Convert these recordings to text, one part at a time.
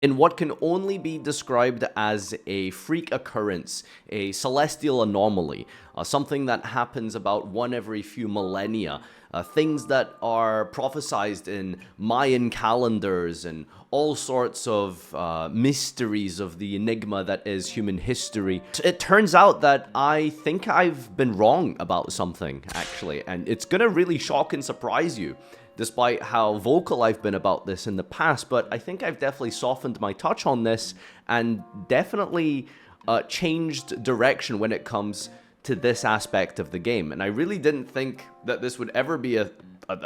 in what can only be described as a freak occurrence, a celestial anomaly, something that happens about one every few millennia, things that are prophesized in Mayan calendars and all sorts of mysteries of the enigma that is human history. It turns out that I think I've been wrong about something, actually, and it's gonna really shock and surprise you, despite how vocal I've been about this in the past. But I think I've definitely softened my touch on this and definitely changed direction when it comes to this aspect of the game. And I really didn't think that this would ever be a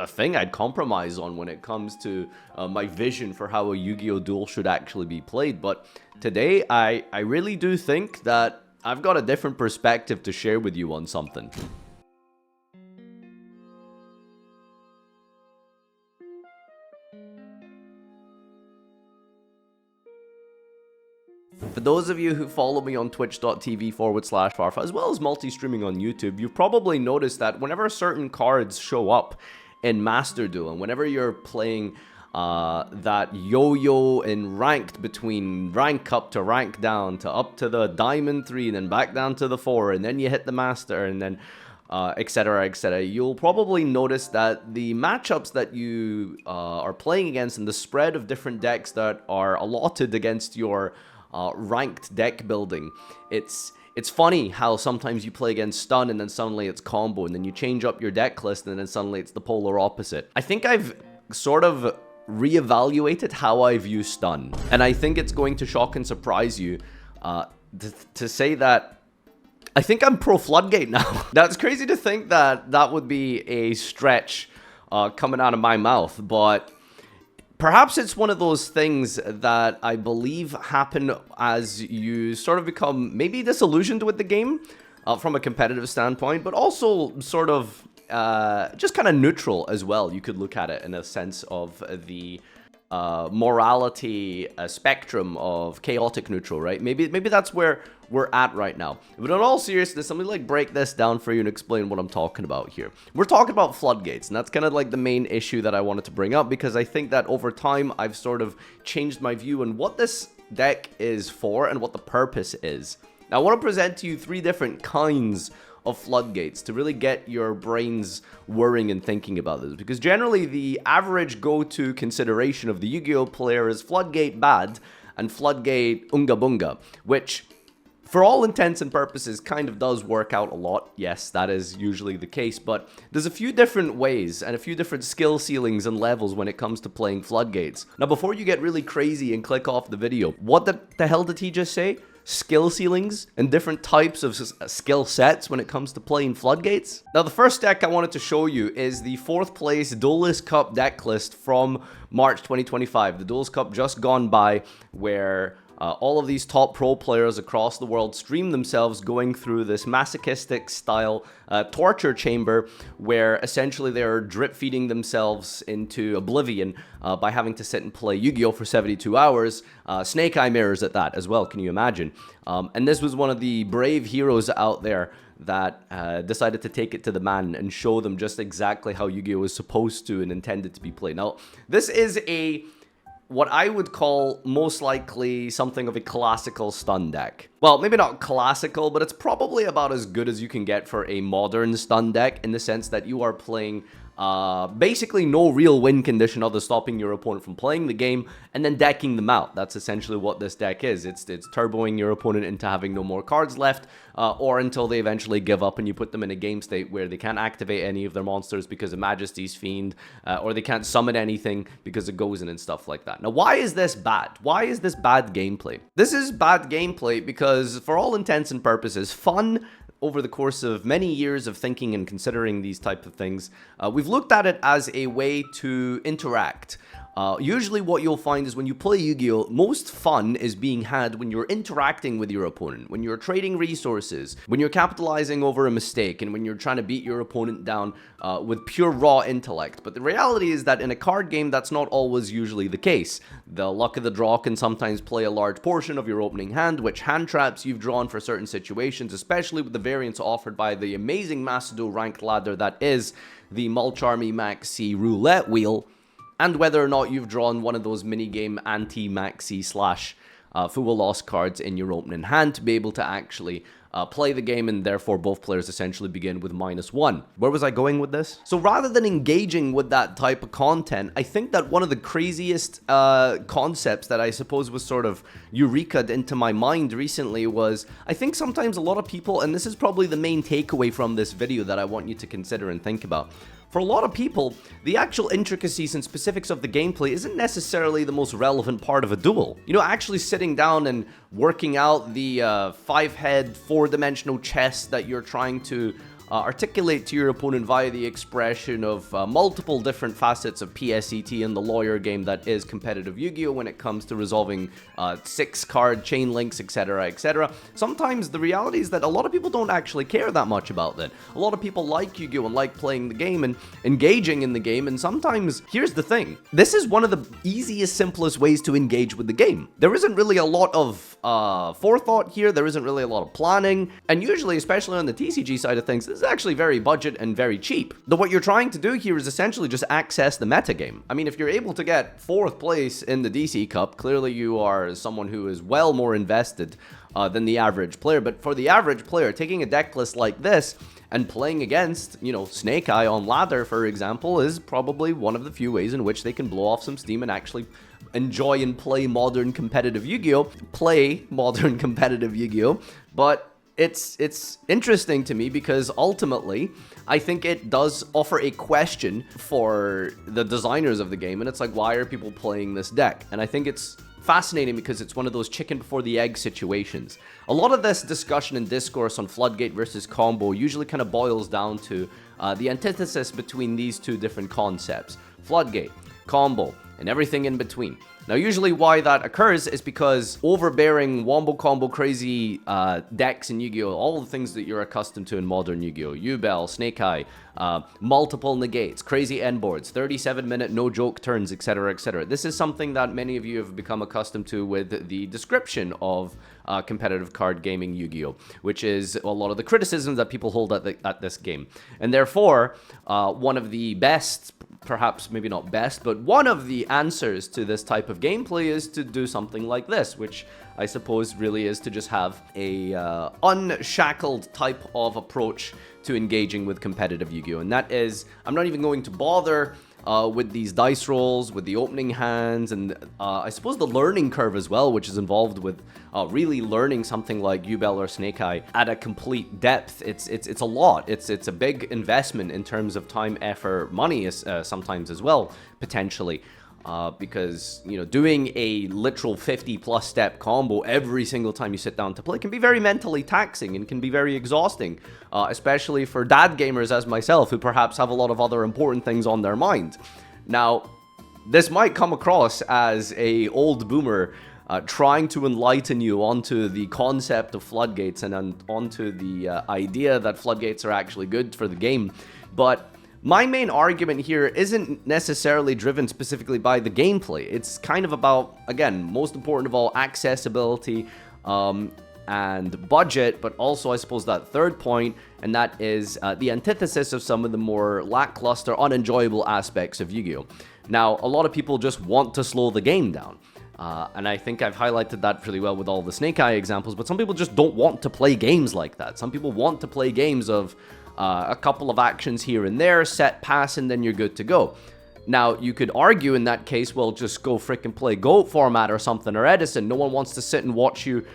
thing I'd compromise on when it comes to my vision for how a Yu-Gi-Oh! Duel should actually be played. But today, I really do think that I've got a different perspective to share with you on something. For those of you who follow me on twitch.tv/Farfa, as well as multi-streaming on YouTube, you've probably noticed that whenever certain cards show up in Master Duel, and whenever you're playing that yo-yo in ranked between rank up to rank down to up to the Diamond 3, and then back down to the 4, and then you hit the Master, and then etc, etc, you'll probably notice that the matchups that you are playing against and the spread of different decks that are allotted against your ranked deck building, it's funny how sometimes you play against stun and then suddenly it's combo, and then you change up your deck list and then suddenly it's the polar opposite. I think I've sort of reevaluated how I view stun, and I think it's going to shock and surprise you to say that I think I'm pro Floodgate now. That's crazy to think that that would be a stretch coming out of my mouth, but perhaps it's one of those things that I believe happen as you sort of become maybe disillusioned with the game from a competitive standpoint, but also sort of just kind of neutral as well. You could look at it in a sense of the morality spectrum of chaotic neutral, right? Maybe that's where we're at right now. But in all seriousness, let me like break this down for you and explain what I'm talking about here. We're talking about floodgates, and that's kind of like the main issue that I wanted to bring up, because I think that over time I've sort of changed my view on what this deck is for and what the purpose is. Now I want to present to you 3 different kinds of floodgates to really get your brains whirring and thinking about this, because generally the average go-to consideration of the Yu-Gi-Oh player is floodgate bad and floodgate unga bunga, which for all intents and purposes kind of does work out a lot. Yes, that is usually the case, but there's a few different ways and a few different skill ceilings and levels when it comes to playing floodgates. Now before you get really crazy and click off the video, what the hell did he just say? Skill ceilings and different types of skill sets when it comes to playing floodgates? Now the first deck I wanted to show you is the 4th place Duelist Cup deck list from March 2025. The Duelist Cup just gone by, where all of these top pro players across the world stream themselves going through this masochistic style torture chamber, where essentially they're drip feeding themselves into oblivion by having to sit and play Yu-Gi-Oh for 72 hours, snake eye mirrors at that as well, can you imagine? And this was one of the brave heroes out there that decided to take it to the man and show them just exactly how Yu-Gi-Oh is supposed to and intended to be played. Now this is what I would call most likely something of a classical stun deck. Well, maybe not classical, but it's probably about as good as you can get for a modern stun deck, in the sense that you are playing basically no real win condition other than stopping your opponent from playing the game and then decking them out. That's essentially what this deck is. It's turboing your opponent into having no more cards left, or until they eventually give up and you put them in a game state where they can't activate any of their monsters because of Majesty's Fiend, or they can't summon anything because of Gozen and stuff like that. Now, why is this bad? Why is this bad gameplay? This is bad gameplay because, for all intents and purposes, fun over the course of many years of thinking and considering these type of things, we've looked at it as a way to interact. Usually what you'll find is when you play Yu-Gi-Oh, most fun is being had when you're interacting with your opponent, when you're trading resources, when you're capitalizing over a mistake, and when you're trying to beat your opponent down with pure raw intellect. But the reality is that in a card game, that's not always usually the case. The luck of the draw can sometimes play a large portion of your opening hand, which hand traps you've drawn for certain situations, especially with the variants offered by the amazing Master Duel ranked ladder that is the Mulcharmy Max C roulette wheel. and whether or not you've drawn one of those minigame anti-maxi slash Full Lost cards in your opening hand to be able to actually play the game, and therefore both players essentially begin with -1. Where was I going with this? So rather than engaging with that type of content, I think that one of the craziest concepts that I suppose was sort of eureka'd into my mind recently was, I think sometimes a lot of people, and this is probably the main takeaway from this video that I want you to consider and think about. For a lot of people, the actual intricacies and specifics of the gameplay isn't necessarily the most relevant part of a duel. You know, actually sitting down and working out the 5-head, 4-dimensional chess that you're trying to articulate to your opponent via the expression of multiple different facets of PSET and the lawyer game that is competitive Yu-Gi-Oh! When it comes to resolving 6-card chain links, etc., etc. Sometimes the reality is that a lot of people don't actually care that much about that. A lot of people like Yu-Gi-Oh! And like playing the game and engaging in the game, and sometimes, here's the thing, this is one of the easiest, simplest ways to engage with the game. There isn't really a lot of forethought here, there isn't really a lot of planning, and usually, especially on the TCG side of things, this is actually very budget and very cheap. Though what you're trying to do here is essentially just access the metagame. I mean, if you're able to get 4th place in the DC Cup, clearly you are someone who is well more invested than the average player. But for the average player, taking a deck list like this and playing against, you know, Snake Eye on ladder, for example, is probably one of the few ways in which they can blow off some steam and actually enjoy and play modern competitive Yu-Gi-Oh! But it's interesting to me because ultimately, I think it does offer a question for the designers of the game, and it's like, why are people playing this deck? And I think it's fascinating because it's one of those chicken before the egg situations. A lot of this discussion and discourse on Floodgate versus Combo usually kind of boils down to the antithesis between these two different concepts: Floodgate, Combo, and everything in between. Now, usually why that occurs is because overbearing wombo combo crazy decks in Yu-Gi-Oh! All the things that you're accustomed to in modern Yu-Gi-Oh! Yubel, Snake Eye, multiple negates, crazy end boards, 37-minute no-joke turns, etc., etc. This is something that many of you have become accustomed to with the description of competitive card gaming Yu-Gi-Oh!, which is a lot of the criticisms that people hold at this game. And therefore, one of the best, perhaps maybe not best, but one of the answers to this type of gameplay is to do something like this, which I suppose really is to just have a unshackled type of approach to engaging with competitive Yu-Gi-Oh! And that is, I'm not even going to bother with these dice rolls, with the opening hands, and I suppose the learning curve as well, which is involved with really learning something like Yubel or Snake Eye at a complete depth. It's a lot. It's a big investment in terms of time, effort, money sometimes as well, potentially. Because, you know, doing a literal 50+ step combo every single time you sit down to play can be very mentally taxing and can be very exhausting, especially for dad gamers as myself, who perhaps have a lot of other important things on their mind. Now, this might come across as a old boomer trying to enlighten you onto the concept of floodgates and onto the idea that floodgates are actually good for the game, but my main argument here isn't necessarily driven specifically by the gameplay. It's kind of about, again, most important of all, accessibility and budget, but also I suppose that third point, and that is the antithesis of some of the more lackluster, unenjoyable aspects of Yu-Gi-Oh! Now, a lot of people just want to slow the game down. And I think I've highlighted that really well with all the Snake Eye examples, but some people just don't want to play games like that. Some people want to play games of a couple of actions here and there, set, pass, and then you're good to go. Now, you could argue in that case, well, just go frickin' play GOAT format or something, or Edison. No one wants to sit and watch you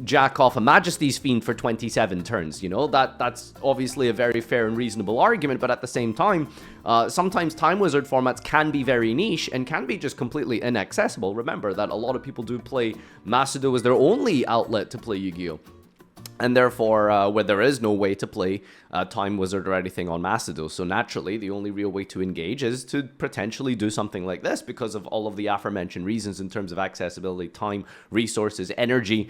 jack off a Majesty's Fiend for 27 turns, you know? That's obviously a very fair and reasonable argument, but at the same time, sometimes Time Wizard formats can be very niche and can be just completely inaccessible. Remember that a lot of people do play Macedo as their only outlet to play Yu-Gi-Oh! And therefore, where there is no way to play Time Wizard or anything on Macedo. So naturally, the only real way to engage is to potentially do something like this because of all of the aforementioned reasons in terms of accessibility, time, resources, energy,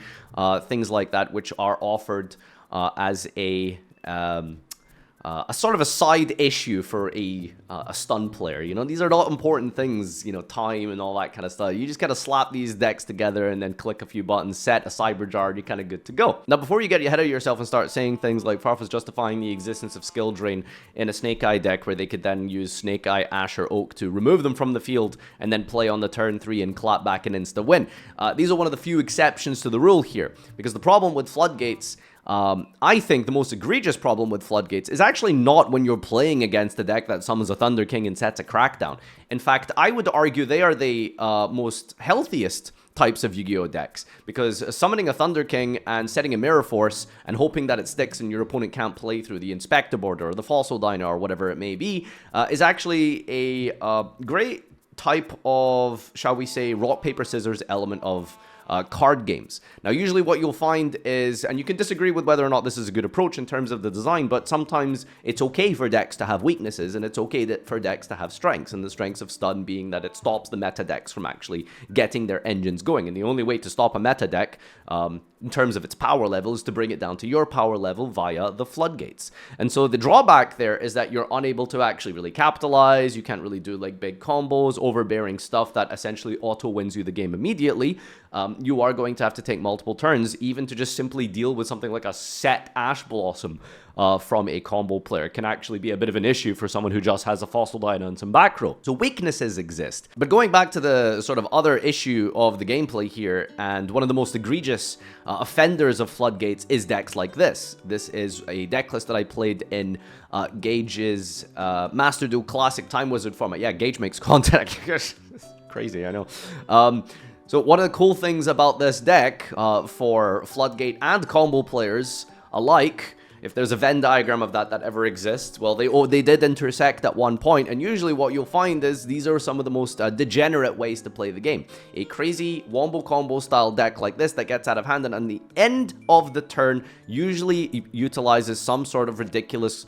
things like that, which are offered as a a sort of a side issue for a stun player. You know, these are not important things, you know, time and all that kind of stuff. You just kind of slap these decks together and then click a few buttons, set a Cyber Jar, and you're kind of good to go. Now, before you get ahead of yourself and start saying things like Farfa's justifying the existence of skill drain in a Snake Eye deck where they could then use Snake Eye, Ash, or Oak to remove them from the field and then play on the turn 3 and clap back an insta-win. These are one of the few exceptions to the rule here, because the problem with Floodgates, I think the most egregious problem with Floodgates is actually not when you're playing against a deck that summons a Thunder King and sets a Crackdown. In fact, I would argue they are the most healthiest types of Yu-Gi-Oh decks, because summoning a Thunder King and setting a Mirror Force and hoping that it sticks and your opponent can't play through the Inspector Board or the Fossil Dino or whatever it may be is actually a great type of, shall we say, rock, paper, scissors element of card games. Now, usually what you'll find is, and you can disagree with whether or not this is a good approach in terms of the design, but sometimes it's okay for decks to have weaknesses, and it's okay for decks to have strengths, and the strengths of stun being that it stops the meta decks from actually getting their engines going. And the only way to stop a meta deck, in terms of its power level, is to bring it down to your power level via the Floodgates. And so the drawback there is that you're unable to actually really capitalize. You can't really do like big combos, overbearing stuff that essentially auto wins you the game immediately. You are going to have to take multiple turns even to just simply deal with something like a set Ash Blossom from a combo player. It can actually be a bit of an issue for someone who just has a Fossil Dino and some back row. So weaknesses exist. But going back to the sort of other issue of the gameplay here, and one of the most egregious offenders of Floodgates is decks like this. This is a deck list that I played in Gage's Master Duel Classic Time Wizard format. Yeah, Gage makes contact. Crazy, I know. So one of the cool things about this deck for Floodgate and combo players alike, if there's a Venn diagram of that ever exists, well, they did intersect at one point, and usually what you'll find is these are some of the most degenerate ways to play the game. A crazy wombo combo style deck like this that gets out of hand, and on the end of the turn usually utilizes some sort of ridiculous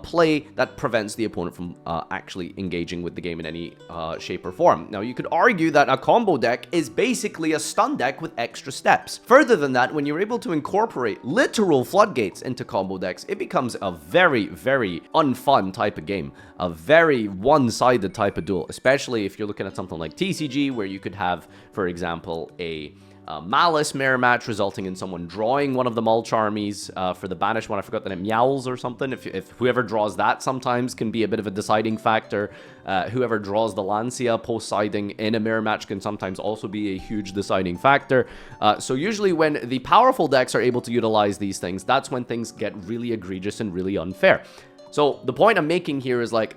play that prevents the opponent from actually engaging with the game in any shape or form. Now, you could argue that a combo deck is basically a stun deck with extra steps. Further than that, when you're able to incorporate literal Floodgates into combo decks, it becomes a very, very unfun type of game. A very one-sided type of duel, especially if you're looking at something like TCG, where you could have, for example, a Malice mirror match resulting in someone drawing one of the Mulch armies for the banished one. I forgot the name, Meowls or something. If whoever draws that sometimes can be a bit of a deciding factor. Whoever draws the Lancia post-siding in a mirror match can sometimes also be a huge deciding factor. So usually when the powerful decks are able to utilize these things, that's when things get really egregious and really unfair. So the point I'm making here is like,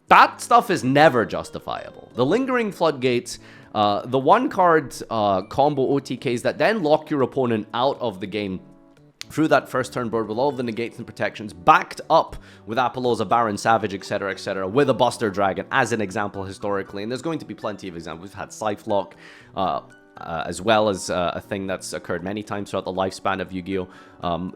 that stuff is never justifiable. The Lingering Floodgates, the one-card combo OTKs that then lock your opponent out of the game through that first turn board with all of the negates and protections, backed up with Apollousa, Baron Savage, etc., with a Buster Dragon as an example historically. And there's going to be plenty of examples. We've had Scythe Lock, as well as a thing that's occurred many times throughout the lifespan of Yu-Gi-Oh!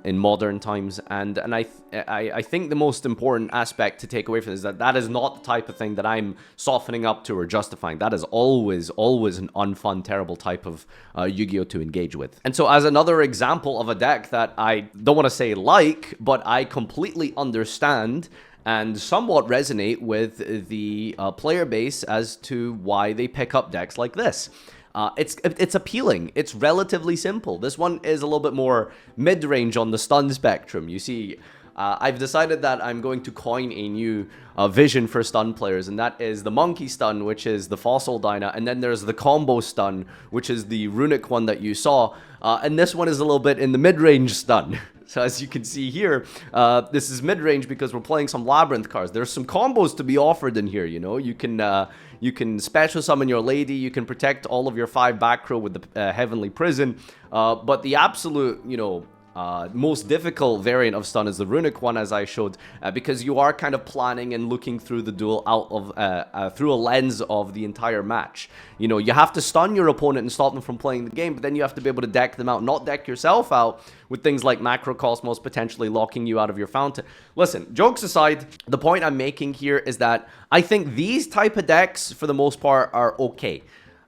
In modern times. And I think the most important aspect to take away from this is that that is not the type of thing that I'm softening up to or justifying. That is always an unfun, terrible type of Yu-Gi-Oh! To engage with. And so as another example of a deck that I don't want to say like, but I completely understand and somewhat resonate with the player base as to why they pick up decks like this. It's appealing. It's relatively simple. This one is a little bit more mid-range on the stun spectrum. You see, I've decided that I'm going to coin a new vision for stun players, and that is the Monkey Stun, which is the Fossil Dyna, and then there's the Combo Stun, which is the Runic one that you saw, and this one is a little bit in the mid-range stun. So as you can see here, this is mid-range because we're playing some Labyrinth cards. There's some combos to be offered in here, you know. You can special summon your lady, you can protect all of your 5 back row with the Heavenly Prison, but the absolute, you know, most difficult variant of stun is the Runic one, as I showed, because you are kind of planning and looking through the duel out of through a lens of the entire match. You know, you have to stun your opponent and stop them from playing the game, but then you have to be able to deck them out, not deck yourself out with things like Macrocosmos potentially locking you out of your fountain. Listen, jokes aside, the point I'm making here is that I think these type of decks, for the most part, are okay.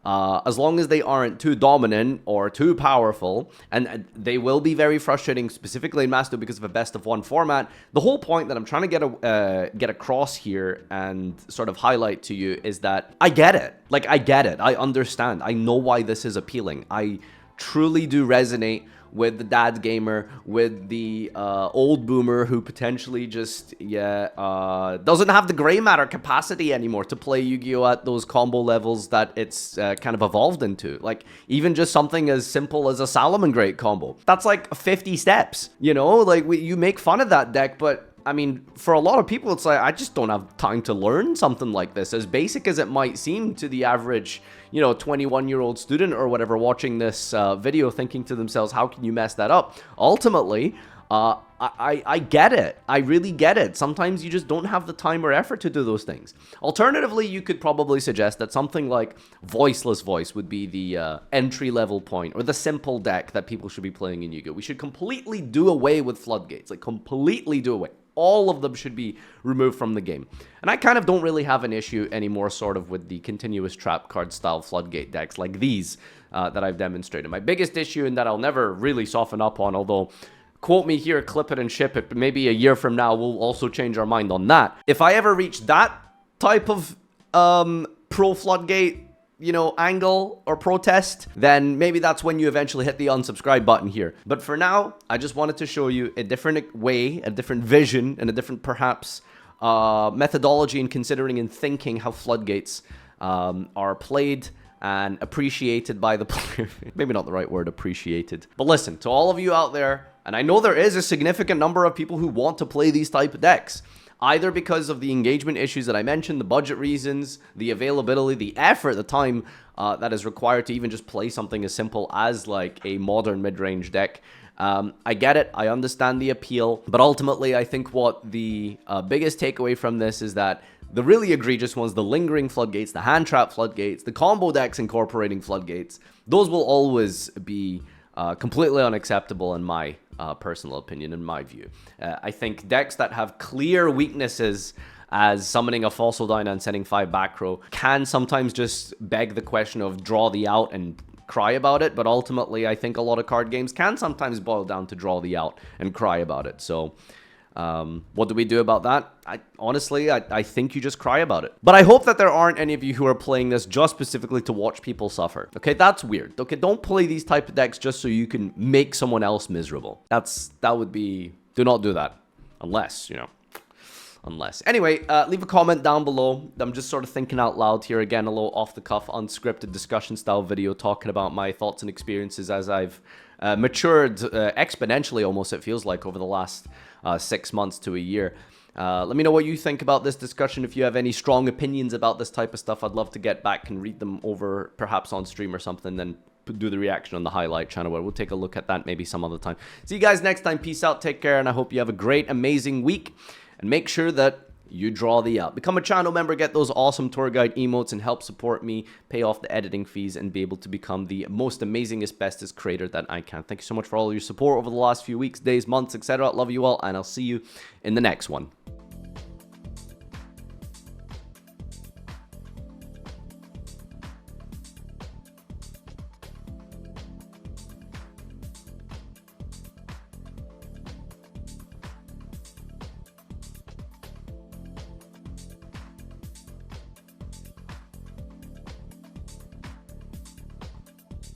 as long as they aren't too dominant or too powerful, and they will be very frustrating, specifically in Master because of a best-of-1 format. The whole point that I'm trying to get across here and sort of highlight to you is that I get it. Like, I get it. I understand. I know why this is appealing. I truly do resonate with the dad gamer, with the old boomer who potentially just, doesn't have the gray matter capacity anymore to play Yu-Gi-Oh! At those combo levels that it's kind of evolved into. Like, even just something as simple as a Salamangreat combo. That's like 50 steps, you know? Like, you make fun of that deck, but I mean, for a lot of people, it's like, I just don't have time to learn something like this. As basic as it might seem to the average, you know, 21-year-old student or whatever watching this video, thinking to themselves, how can you mess that up? Ultimately, I get it. I really get it. Sometimes you just don't have the time or effort to do those things. Alternatively, you could probably suggest that something like Voiceless Voice would be the entry-level point, or the simple deck that people should be playing in Yu-Gi-Oh! We should completely do away with floodgates. Like, completely do away. All of them should be removed from the game. And I kind of don't really have an issue anymore sort of with the continuous trap card style floodgate decks like these that I've demonstrated. My biggest issue, and that I'll never really soften up on, although quote me here, clip it and ship it, maybe a year from now we'll also change our mind on that. If I ever reach that type of pro floodgate, you know, angle or protest, then maybe that's when you eventually hit the unsubscribe button here. But for now, I just wanted to show you a different way, a different vision, and a different perhaps methodology in considering and thinking how floodgates are played and appreciated by the player. Maybe not the right word, appreciated. But listen, to all of you out there, and I know there is a significant number of people who want to play these type of decks, either because of the engagement issues that I mentioned, the budget reasons, the availability, the effort, the time that is required to even just play something as simple as like a modern mid-range deck. I get it. I understand the appeal. But ultimately, I think what the biggest takeaway from this is that the really egregious ones, the lingering floodgates, the hand trap floodgates, the combo decks incorporating floodgates, those will always be completely unacceptable in my personal opinion, in my view. I think decks that have clear weaknesses, as summoning a Fossil and sending 5 back row, can sometimes just beg the question of draw the out and cry about it. But ultimately, I think a lot of card games can sometimes boil down to draw the out and cry about it. So what do we do about that? Honestly, I think you just cry about it. But I hope that there aren't any of you who are playing this just specifically to watch people suffer. Okay, that's weird. Okay, don't play these type of decks just so you can make someone else miserable. That would be... Do not do that. Unless, you know... Unless. Anyway, leave a comment down below. I'm just sort of thinking out loud here. Again, a little off-the-cuff, unscripted discussion-style video talking about my thoughts and experiences as I've matured exponentially, almost, it feels like, over the last 6 months to a year. Let me know what you think about this discussion. If you have any strong opinions about this type of stuff, I'd love to get back and read them over, perhaps on stream or something, then do the reaction on the highlight channel where we'll take a look at that maybe some other time. See you guys next time. Peace out, take care, and I hope you have a great, amazing week. And make sure that you draw the out. Become a channel member, get those awesome tour guide emotes, and help support me, pay off the editing fees, and be able to become the most amazingest, bestest creator that I can. Thank you so much for all your support over the last few weeks, days, months, etc. Love you all, and I'll see you in the next one.